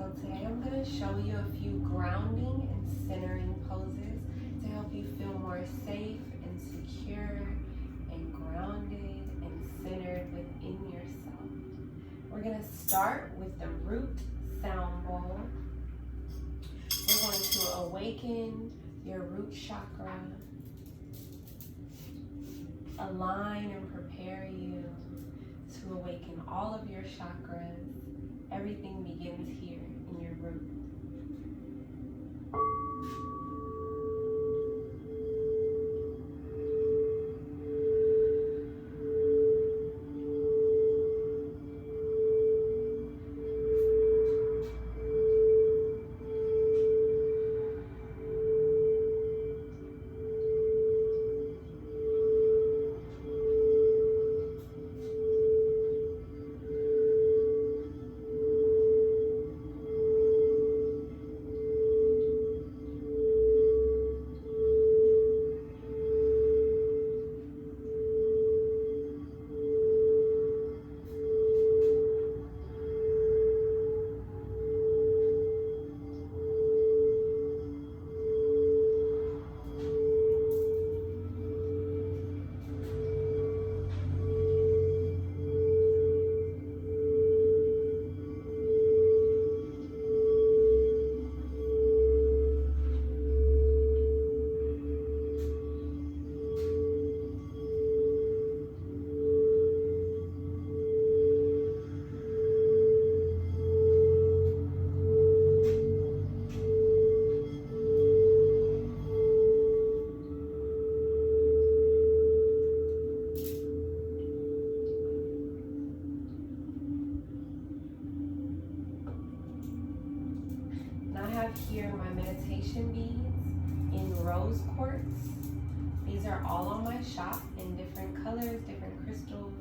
So today I'm going to show you a few grounding and centering poses to help you feel more safe and secure and grounded and centered within yourself. We're going to start with the root sound bowl. We're going to awaken your root chakra, align and prepare you to awaken all of your chakras. Everything begins here in your root. Here my meditation beads in rose quartz. These are all on my shop in different colors, different crystals.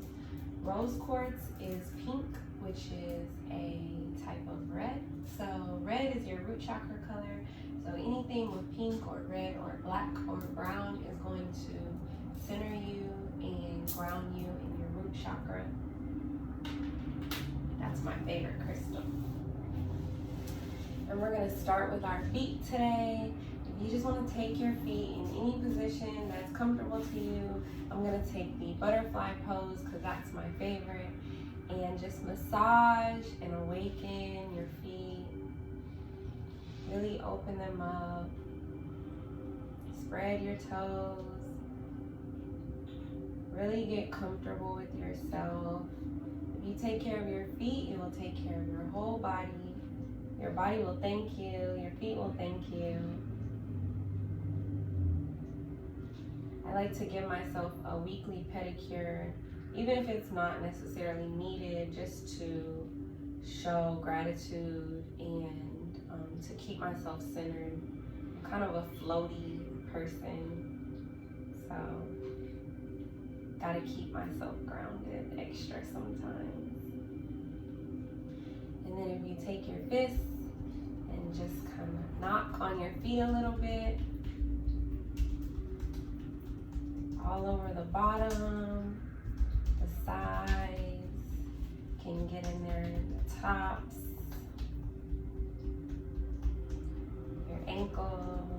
Rose quartz is pink, which is a type of red. So red is your root chakra color. So anything with pink or red or black or brown is going to center you and ground you in your root chakra. That's my favorite crystal. And we're going to start with our feet today. If you just want to take your feet in any position that's comfortable to you, I'm going to take the butterfly pose because that's my favorite. And just massage and awaken your feet. Really open them up. Spread your toes. Really get comfortable with yourself. If you take care of your feet, it will take care of your whole body. Your body will thank you. Your feet will thank you. I like to give myself a weekly pedicure, even if it's not necessarily needed, just to show gratitude and to keep myself centered. I'm kind of a floaty person, so gotta keep myself grounded extra sometimes. And then if you take your fists and just kind of knock on your feet a little bit, all over the bottom, the sides, can get in there in the tops, your ankles.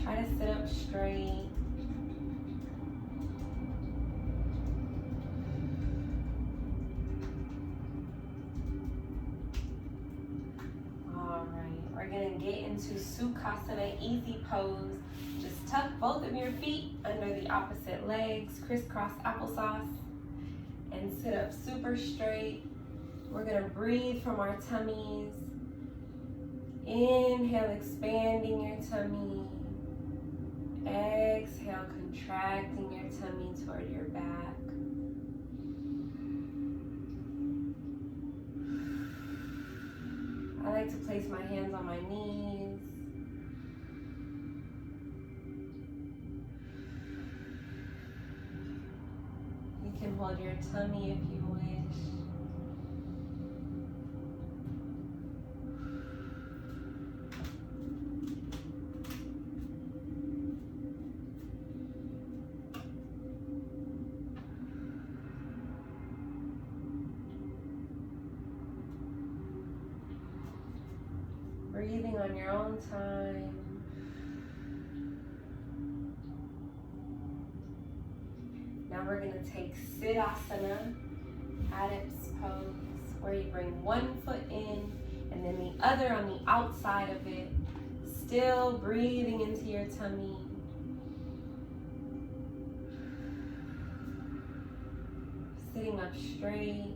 Try to sit up straight. We're going to get into Sukhasana, easy pose. Just tuck both of your feet under the opposite legs, crisscross applesauce, and sit up super straight. We're going to breathe from our tummies. Inhale, expanding your tummy. Exhale, contracting your tummy toward your back. I like to place my hands on my knees. You can hold your tummy if you wish. Breathing on your own time. Now we're going to take Siddhasana, Adepts pose, where you bring one foot in and then the other on the outside of it. Still breathing into your tummy. Sitting up straight.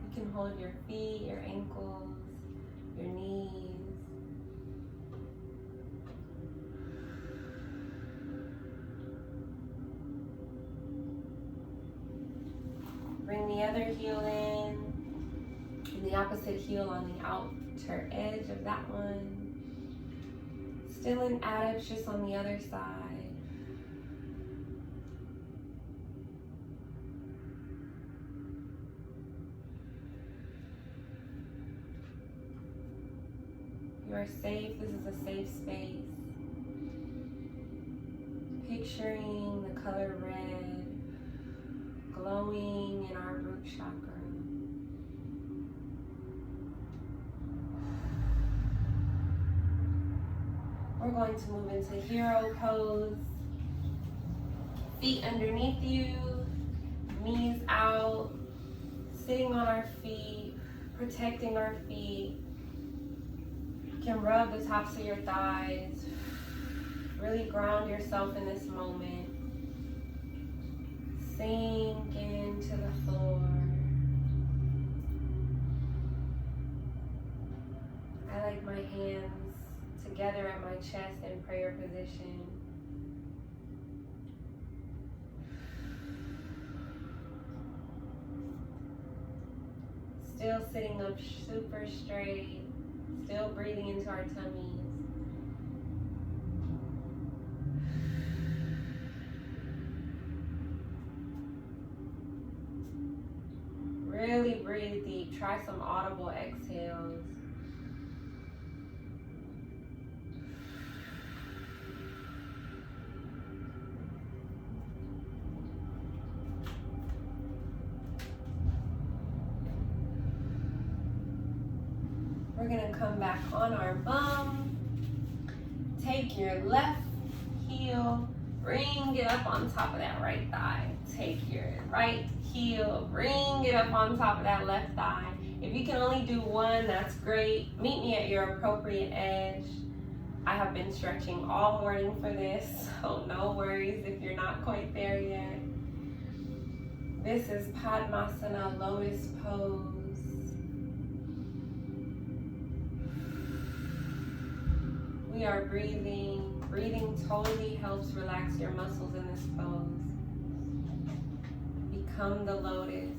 You can hold your feet, your ankles, your knees. Bring the other heel in, and the opposite heel on the outer edge of that one. Still in Adepts, just on the other side. You are safe. This is a safe space. Picturing the color red glowing in our root chakra. We're going to move into hero pose. Feet underneath you, knees out, sitting on our feet, protecting our feet. You can rub the tops of your thighs. Really ground yourself in this moment. Sink into the floor. I like my hands together at my chest in prayer position. Still sitting up super straight, still breathing into our tummies. Really breathe deep. Try some audible exhales. We're going to come back on our bum. Take your left heel, bring it up on top of that right thigh. Take your right heel, bring it up on top of that left thigh. If you can only do one, that's great. Meet me at your appropriate edge. I have been stretching all morning for this, so no worries if you're not quite there yet. This is Padmasana, Lotus pose. We are breathing. Breathing totally helps relax your muscles in this pose. Become the lotus.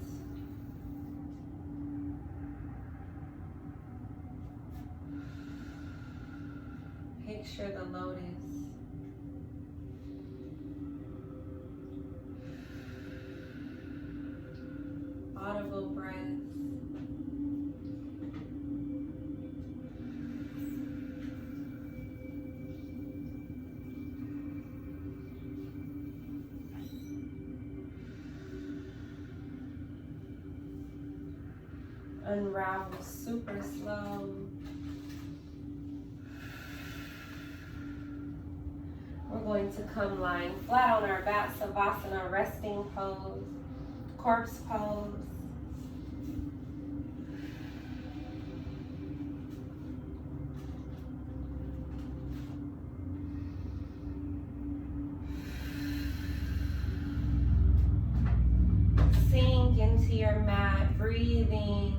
Picture the lotus. Audible breath. Unravel super slow. We're going to come lying flat on our back, Savasana, resting pose, corpse pose. Sink into your mat, breathing.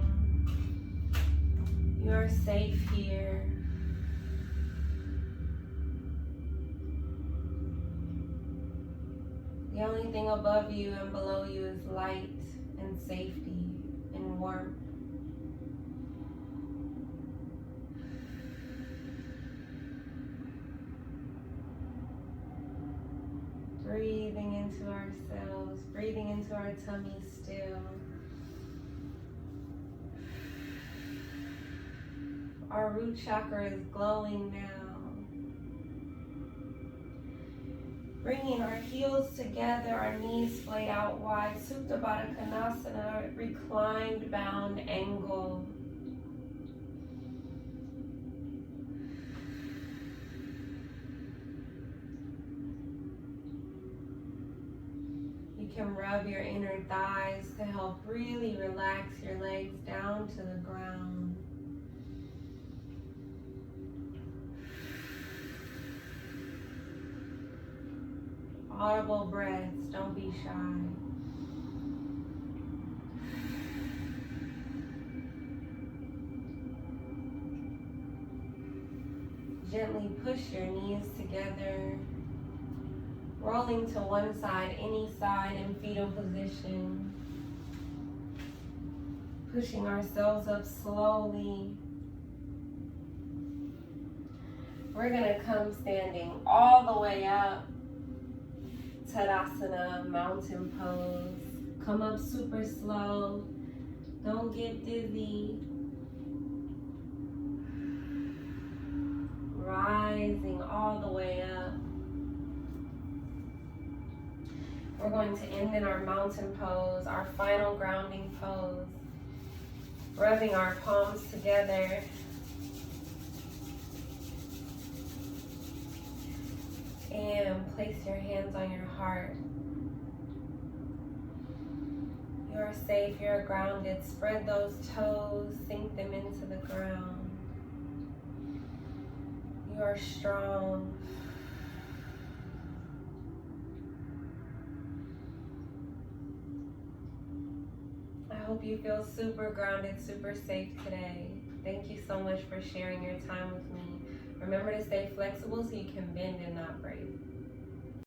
You're safe here. The only thing above you and below you is light and safety and warmth. Breathing into ourselves, breathing into our tummy still. Our root chakra is glowing now. Bringing our heels together, our knees splayed out wide. Supta, Baddha, Konasana, reclined, bound, angle. You can rub your inner thighs to help really relax your legs down to the ground. Audible breaths, don't be shy. Gently push your knees together, rolling to one side, any side in fetal position. Pushing ourselves up slowly. We're gonna come standing all the way up. Tadasana, mountain pose. Come up super slow. Don't get dizzy. Rising all the way up. We're going to end in our mountain pose, our final grounding pose. Rubbing our palms together. And place your hands on your heart. You're safe, you're grounded. Spread those toes, sink them into the ground. You are strong. I hope you feel super grounded, super safe today. Thank you so much for sharing your time with me. Remember to stay flexible so you can bend and not break.